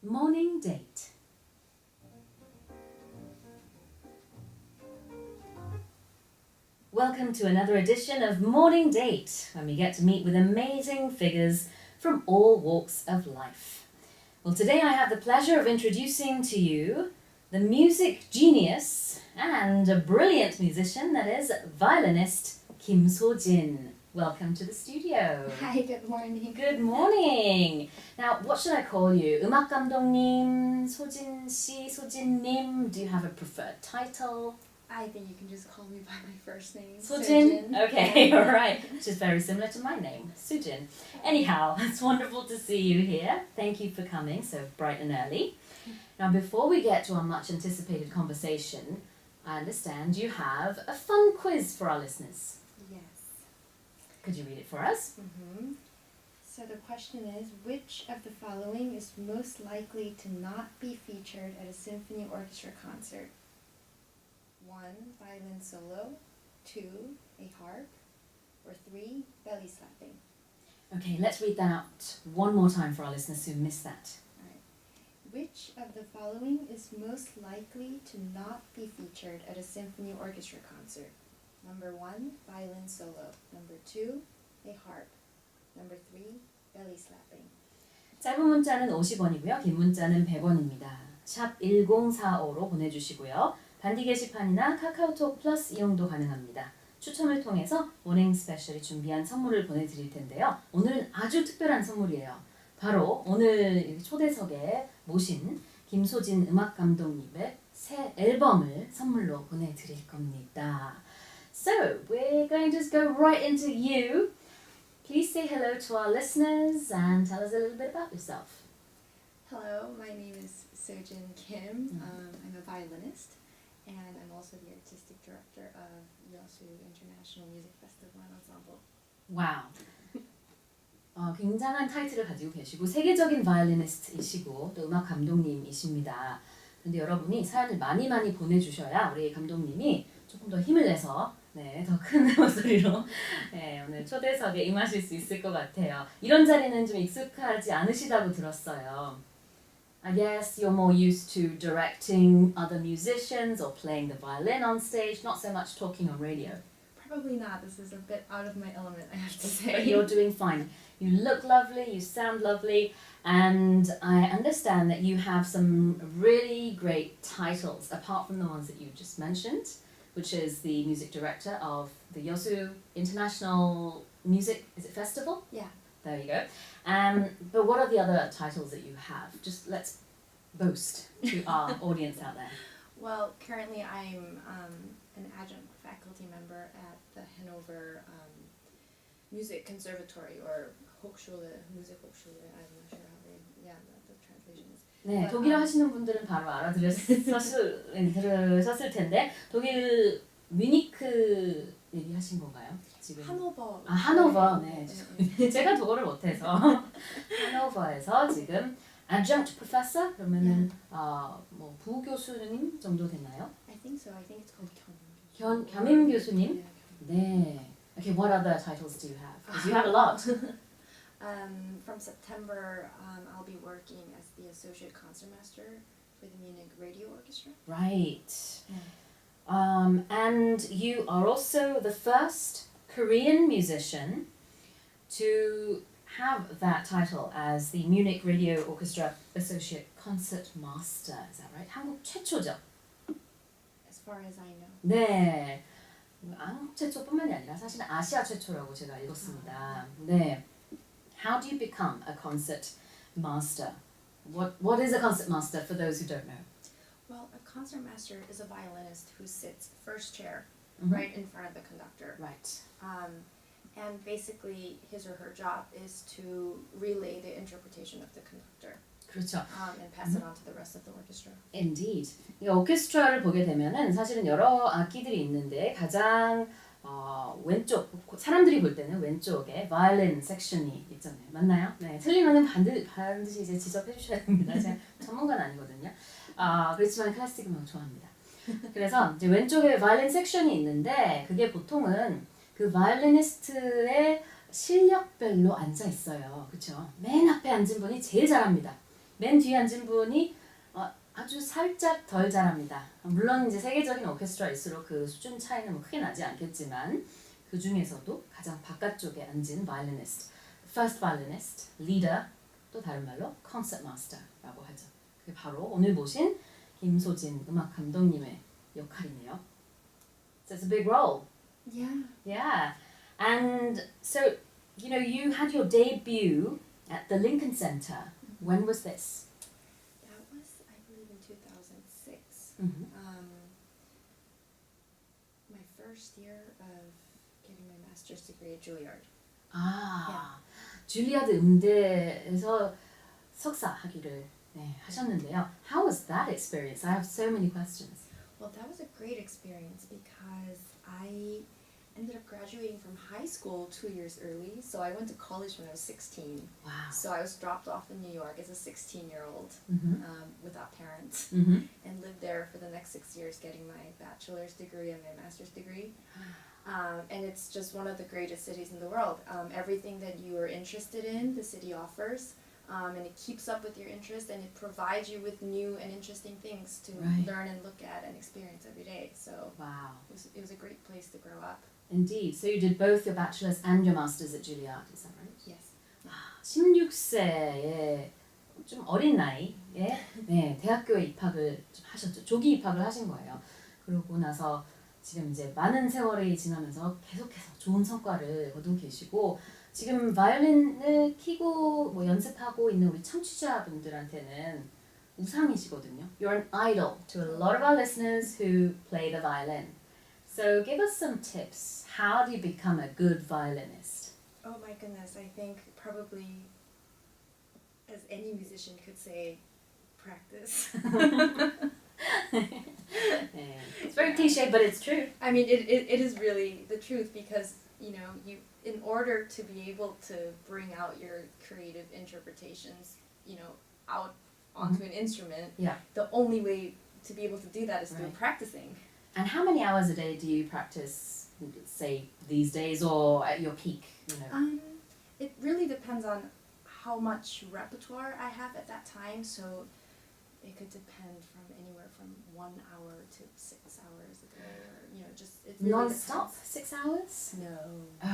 Morning Date. Welcome to another edition of Morning Date, when we get to meet with amazing figures from all walks of life. Well, today I have the pleasure of introducing to you the music genius and a brilliant musician, that is violinist Kim-Sojin. Welcome to the studio. Hi, good morning. Good morning. Now, what should I call you? 음악 감독님, 소진 씨, 소진님. Do you have a preferred title? I think you can just call me by my first name, Sojin? Okay, all right. Which is very similar to my name, Sujin. Anyhow, it's wonderful to see you here. Thank you for coming so bright and early. Now, before we get to our much anticipated conversation, I understand you have a fun quiz for our listeners. Yes. Could you read it for us? So the question is, which of the following is most likely to not be featured at a symphony orchestra concert? 1, violin solo, 2, a harp, or 3, belly slapping. Okay, let's read that out one more time for our listeners who missed that. Which of the following is most likely to not be featured at a symphony orchestra concert? Number 1, violin solo. Number 2, a harp. Number 3, belly slapping. 짧은 문자는 50원이고요. 긴 문자는 100원입니다. 샵 1045로 보내주시고요. 반디 게시판이나 카카오톡 플러스 이용도 가능합니다. 추첨을 통해서 모닝스페셜이 준비한 선물을 보내드릴 텐데요. 오늘은 아주 특별한 선물이에요. 바로 오늘 초대석에 모신 김소진 음악 감독님의 새 앨범을 선물로 보내드릴 겁니다. So, we're going to just go right into you. Please say hello to our listeners and tell us a little bit about yourself. Hello, my name is Sojin Kim. I'm a violinist, and I'm also the artistic director of Yosu International Music Festival and Ensemble. 와우. 굉장한 타이틀을 가지고 계시고 세계적인 바이올리니스트이시고 또 음악 감독님이십니다. 근데 여러분이 사연을 많이 보내주셔야 우리 감독님이 조금 더 힘을 내서 더 큰 목소리로 오늘 초대석에 임하실 수 있을 것 같아요. 이런 자리는 좀 익숙하지 않으시다고 들었어요. I guess you're more used to directing other musicians or playing the violin on stage, not so much talking on radio. Probably not. This is a bit out of my element, I have to say. But you're doing fine. You look lovely, you sound lovely, and I understand that you have some really great titles, apart from the ones that you just mentioned, which is the music director of the Yosu International Music, is it Festival? Yeah. There you go. But what are the other titles that you have? Just let's boast to our audience out there. Well, currently I'm an adjunct faculty member at the Hanover Music Conservatory, or Hochschule, Musik Hochschule. I'm not sure how the translation is. 네, 독일어 하시는 분들은 바로 들으셨을 텐데 독일 뮤니크 얘기하신 건가요? 지금? 하노버. 하노버. 네. 제가 독어를 못해서 하노버에서 지금 adjunct professor 그러면은 뭐 부교수님 정도 됐나요? I think so. I think it's called 겸임 교수님. Yeah. 네. Okay, what other titles do you have? Because you have a lot. From September, I'll be working as the associate concertmaster for the Munich Radio Orchestra. Right. And you are also the first Korean musician to have that title as the Munich Radio Orchestra Associate Concertmaster. Is that right? 한국 최초죠? As far as I know. 네. 한국 최초뿐만이 아니라 사실은 아시아 최초라고 제가 읽었습니다. 네. How do you become a concert master? What is a concert master for those who don't know? Well, a concertmaster is a violinist who sits first chair, right in front of the conductor. Right. And basically, his or her job is to relay the interpretation of the conductor. 그렇죠. And pass it on to the rest of the orchestra. Indeed. 이 오케스트라를 보게 되면은 사실은 여러 악기들이 있는데 가장 왼쪽 사람들이 볼 때는 왼쪽에 바이올린 섹션이 있잖아요. 맞나요? 네. 틀리면은 반드시 이제 지적해 주셔야 됩니다. 제가 전문가는 아니거든요. 그렇지만 클래식 음악 좋아합니다. 그래서 이제 왼쪽에 바이올린 섹션이 있는데 그게 보통은 그 바이올리니스트의 실력별로 앉아 있어요. 그렇죠? 맨 앞에 앉은 분이 제일 잘합니다. 맨 뒤에 앉은 분이 아주 살짝 덜 잘합니다. 물론 이제 세계적인 오케스트라일수록 그 수준 차이는 뭐 크게 나지 않겠지만 그 중에서도 가장 바깥쪽에 앉은 violinist, first violinist, leader, 또 다른 말로 concert master라고 하죠. 그게 바로 오늘 보신 김소진 음악 감독님의 역할이네요. So it's a big role. Yeah. Yeah. And so, you know, you had your debut at the Lincoln Center. When was this? That was, I believe, in 2006. Mm-hmm. My first year of getting my master's degree at Juilliard. 아, 줄리아드 음대에서 석사 학위를 하셨는데요. How was that experience? I have so many questions. Well, that was a great experience because I ended up graduating from high school 2 years early. So I went to college when I was 16. Wow. So I was dropped off in New York as a 16-year-old Mm-hmm. without parents Mm-hmm. and lived there for the next 6 years getting my bachelor's degree and my master's degree. And it's just one of the greatest cities in the world. Everything that you are interested in, the city offers. And it keeps up with your interest and it provides you with new and interesting things to Right. learn and look at and experience every day. So Wow. it was a great place to grow up. Indeed. So you did both your bachelor's and your master's at Juilliard, is that right? Yes. 16세에 좀 어린 나이에 대학교에 입학을 좀 하셨죠. 조기 입학을 하신 거예요. 그러고 나서 지금 이제 많은 세월이 지나면서 계속해서 좋은 성과를 거두고 계시고 지금 바이올린을 키고 뭐 연습하고 있는 우리 청취자분들한테는 우상이시거든요. You're an idol to a lot of our listeners who play the violin. So give us some tips. How do you become a good violinist? Oh my goodness, I think probably, as any musician could say, practice. It's very cliche, but it's true. I mean, it is really the truth because, you know, you in order to be able to bring out your creative interpretations, you know, out onto an instrument, Yeah. the only way to be able to do that is through Right. practicing. And how many hours a day do you practice, say, these days or at your peak? You know. It really depends on how much repertoire I have at that time, so it could depend from anywhere from 1 hour to 6 hours a day, or you know, just it really Non-stop, depends. 6 hours? No.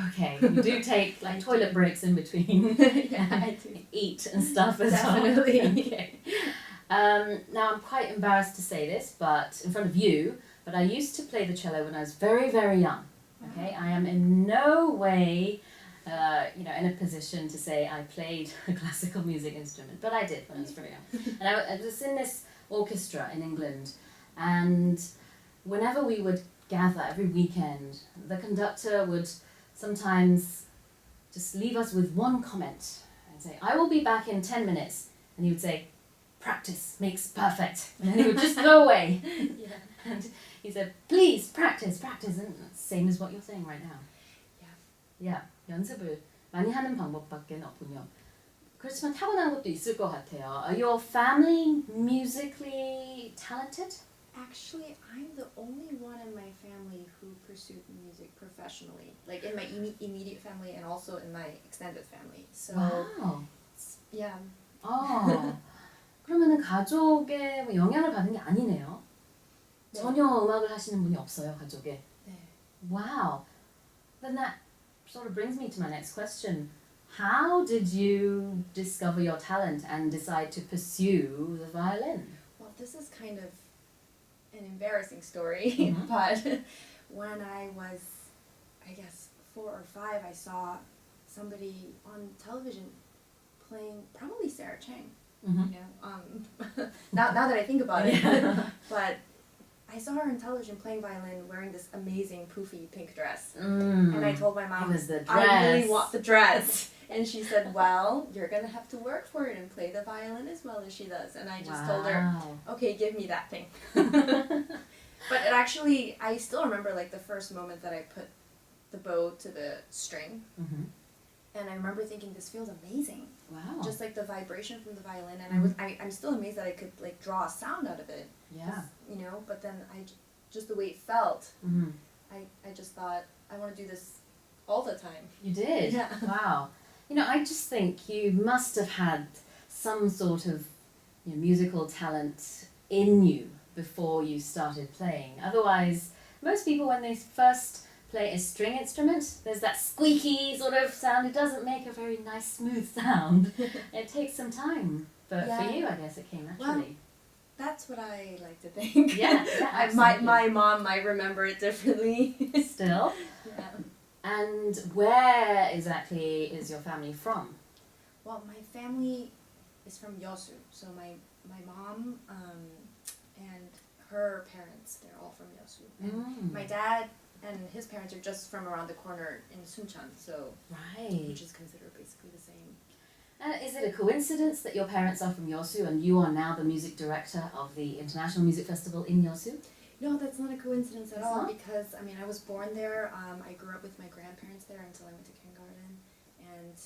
Okay, you do take like toilet breaks in between. Yeah, I do. Eat and stuff as Definitely. well. Okay. Now I'm quite embarrassed to say this, but in front of you, but I used to play the cello when I was very, very young. Okay, I am in no way, you know, in a position to say I played a classical music instrument, but I did when I was very young. And I was in this orchestra in England, and whenever we would gather every weekend, the conductor would sometimes just leave us with one comment and say, "I will be back in 10 minutes," and he would say, "Practice makes perfect," and then he would just go away. Yeah. And he said, "Please practice, practice," and same as what you're saying right now. Yeah, 연습을 많이 하는 방법밖에 없군요. 그렇지만 타고난 것도 있을 것 같아요. Are your family musically talented? Actually, I'm the only one in my family who pursued music professionally, like in my immediate family and also in my extended family. So Wow. yeah. 그러면은 가족의 뭐 영향을 받은 게 아니네요. 네. 전혀 음악을 하시는 분이 없어요, 가족에. 네. Wow. Then that sort of brings me to my next question. How did you discover your talent and decide to pursue the violin? Well, this is kind of an embarrassing story, Mhm. but when I was, I guess, 4 or 5, I saw somebody on television playing, probably Sarah Chang. Mm-hmm. You know, now that I think about it, but I saw her on television playing violin, wearing this amazing poofy pink dress, and I told my mom, It was the I really dress. want the dress. And she said, well, you're going to have to work for it and play the violin as well as she does. And I just told her, okay, give me that thing. But it actually, I still remember like the first moment that I put the bow to the string. Mm-hmm. And I remember thinking, this feels amazing. Wow. Just like the vibration from the violin. And I'm still amazed that I could like draw a sound out of it. Yeah. You know, but then just the way it felt, Mm-hmm. I just thought, I want to do this all the time. You did? Yeah. Wow. You know, I just think you must have had some sort of musical talent in you before you started playing. Otherwise, most people when they first play a string instrument, there's that squeaky sort of sound. It doesn't make a very nice, smooth sound. It takes some time. But for Yeah. you, I guess it came naturally. That's what I like to think. Yeah, absolutely. my mom might remember it differently. Still. Yeah. And where exactly is your family from? Well, my family is from Yosu, so my mom and her parents, they're all from Yosu. And my dad and his parents are just from around the corner in Suncheon, so Right. which is considered basically the same. And is it a coincidence that your parents are from Yosu and you are now the music director of the International Music Festival in Yosu? No, that's not a coincidence at It's all not? because I mean I was born there. I grew up with my grandparents there until I went to kindergarten, and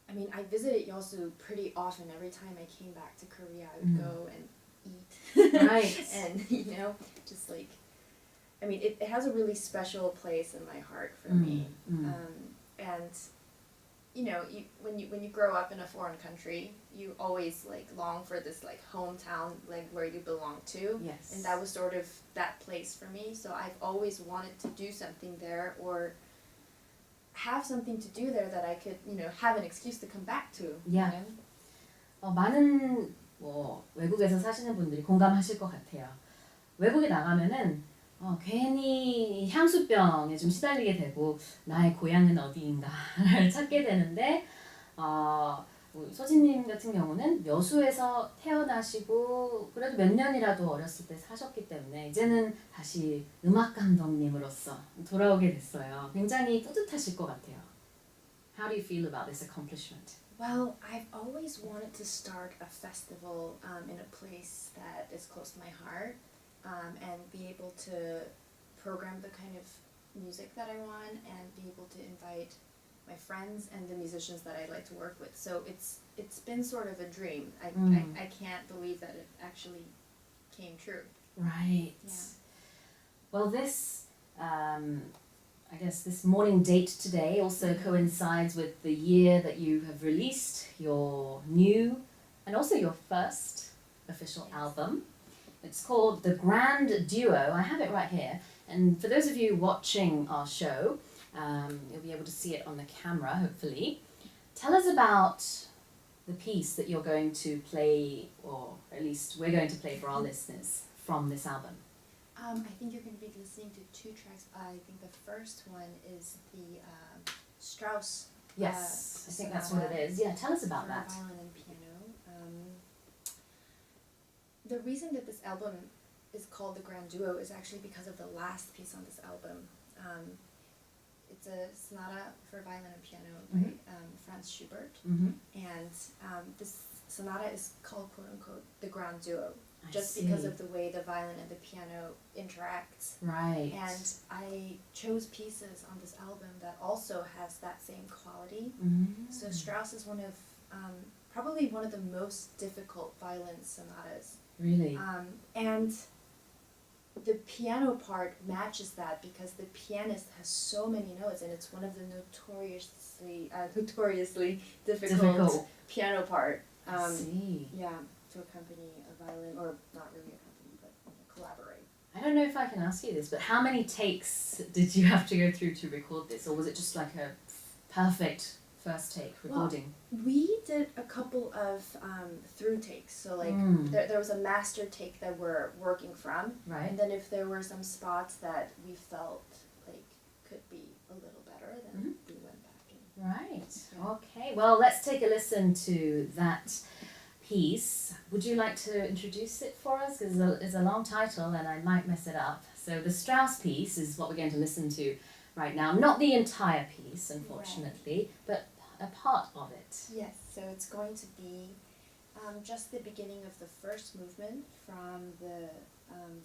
I mean I visited Yosu pretty often. Every time I came back to Korea, I would go and eat. Right. And you know, just like I mean it has a really special place in my heart for me. And you know, when you grow up in a foreign country, you always like long for this like hometown, like where you belong to. Yes. And that was sort of that place for me. So I've always wanted to do something there or have something to do there that I could, you know, have an excuse to come back to. Yeah. You know? 많은 외국에서 사시는 분들이 공감하실 것 같아요. 외국에 나가면은 괜히 향수병에 좀 시달리게 되고 나의 고향은 어디인가를 찾게 되는데 소진님 같은 경우는 여수에서 태어나시고 그래도 몇 년이라도 어렸을 때 사셨기 때문에 이제는 다시 음악 감독님으로서 돌아오게 됐어요. 굉장히 뿌듯하실 것 같아요. How do you feel about this accomplishment? Well, I've always wanted to start a festival in a place that is close to my heart. And be able to program the kind of music that I want and be able to invite my friends and the musicians that I like to work with. So it's been sort of a dream. I can't believe that it actually came true. Right. Yeah. Well, this I guess this morning date today also coincides with the year that you have released your new and also your first official album. It's called The Grand Duo. I have it right here. And for those of you watching our show, you'll be able to see it on the camera, hopefully. Tell us about the piece that you're going to play, or at least we're going to play for our listeners from this album. I think you're going to be listening to two tracks. I think the first one is the Strauss. Yes, I think that's what it is. Yeah, tell us about that. Violin and piano. The reason that this album is called The Grand Duo is actually because of the last piece on this album. It's a sonata for violin and piano by Franz Schubert. And this sonata is called, quote-unquote, The Grand Duo, just because of the way the violin and the piano interact. Right. And I chose pieces on this album that also has that same quality. So Strauss is one of, probably one of the most difficult violin sonatas. Really? And the piano part matches that because the pianist has so many notes and it's one of the notoriously difficult piano part. I see. Yeah, to accompany a violin, or not really accompany, but collaborate. I don't know if I can ask you this, but how many takes did you have to go through to record this? Or was it just like a perfect first take recording? Well, we did a couple of through takes. So like there was a master take that we're working from. Right. And then if there were some spots that we felt like could be a little better, then we went back. Right. Okay. Well, let's take a listen to that piece. Would you like to introduce it for us? Because it's a long title and I might mess it up. So the Strauss piece is what we're going to listen to right now. Not the entire piece, unfortunately, but a part of it. Yes. So it's going to be just the beginning of the first movement from the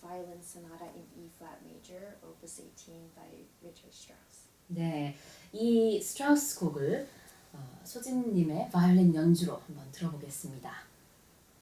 violin sonata in E flat major, opus 18 by Richard Strauss. 네, 이 스트라우스 곡을 소진님의 바이올린 연주로 한번 들어보겠습니다.